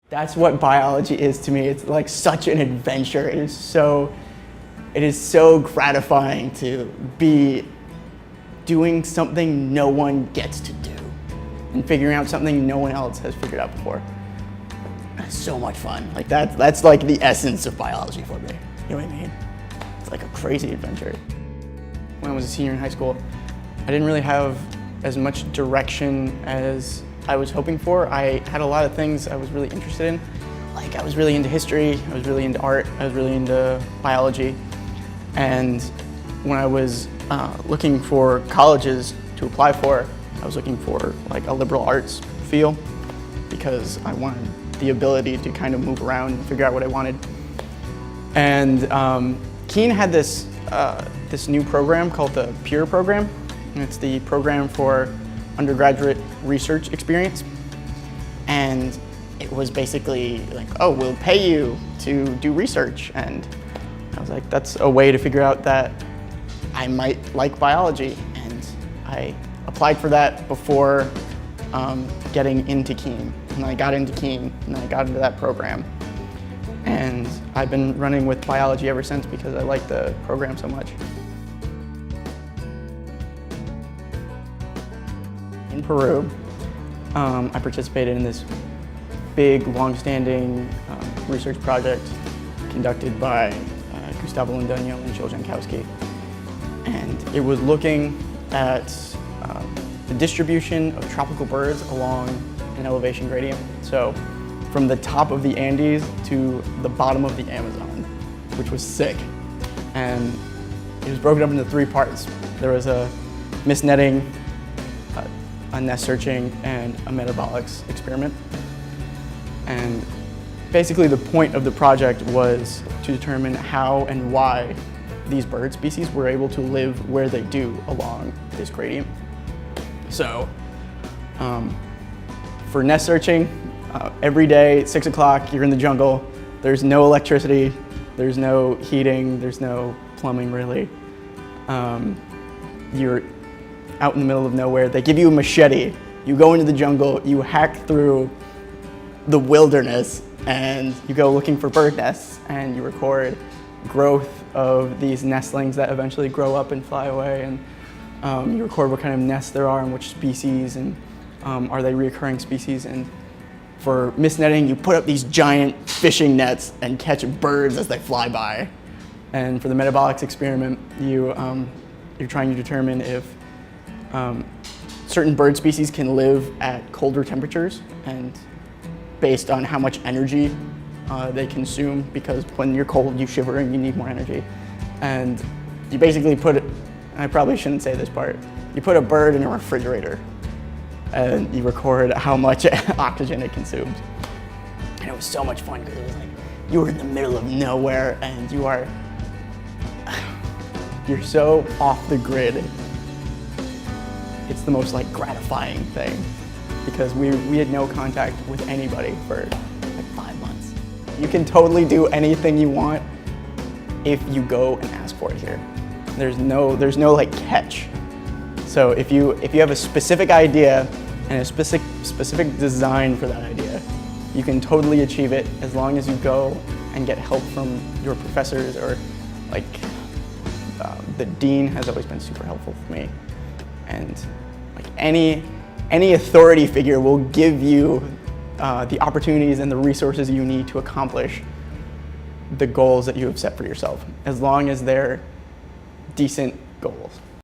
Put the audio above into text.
That's what biology is to me. It's like such an adventure. It is so gratifying to be doing something no one gets to do and figuring out something no one else has figured out before. It's so much fun. Like that's like the essence of biology for me. You know what I mean? It's like a crazy adventure. When I was a senior in high school, I didn't really have as much direction as I was hoping for. I had a lot of things I was really interested in. Like I was really into history, I was really into art, I was really into biology. And when I was looking for colleges to apply for, I was looking for like a liberal arts feel because I wanted the ability to kind of move around and figure out what I wanted. And Keene had this new program called the PEER program. And it's the program for undergraduate research experience. And it was basically like, oh, we'll pay you to do research. And I was like, that's a way to figure out that I might like biology. And I applied for that before getting into Keene. And I got into Keene and I got into that program. And I've been running with biology ever since because I like the program so much. In Peru, I participated in this big, long-standing research project conducted by Gustavo Lindonio and Jill Jankowski. And it was looking at the distribution of tropical birds along an elevation gradient. So from the top of the Andes to the bottom of the Amazon, which was sick. And it was broken up into 3 parts. There was a mist netting, a nest searching, and a metabolics experiment. And basically the point of the project was to determine how and why these bird species were able to live where they do along this gradient. So for nest searching, every day at 6 o'clock, you're in the jungle. There's no electricity, there's no heating, there's no plumbing really. You're out in the middle of nowhere. They give you a machete. You go into the jungle, you hack through the wilderness, and you go looking for bird nests, and you record growth of these nestlings that eventually grow up and fly away, and you record what kind of nests there are and which species, and are they reoccurring species. And for mist netting, you put up these giant fishing nets and catch birds as they fly by. And for the metabolics experiment, you're trying to determine if certain bird species can live at colder temperatures, and based on how much energy they consume, because when you're cold, you shiver and you need more energy. And you basically put it, I probably shouldn't say this part, you put a bird in a refrigerator and you record how much oxygen it consumed. And it was so much fun because it was like, you were in the middle of nowhere and you're so off the grid. It's the most like gratifying thing because we had no contact with anybody for like 5 months. You can totally do anything you want if you go and ask for it here. There's no like catch. So if you have a specific idea and a specific design for that idea, you can totally achieve it as long as you go and get help from your professors, or like the dean has always been super helpful for me. And like any authority figure will give you the opportunities and the resources you need to accomplish the goals that you have set for yourself, as long as they're decent goals.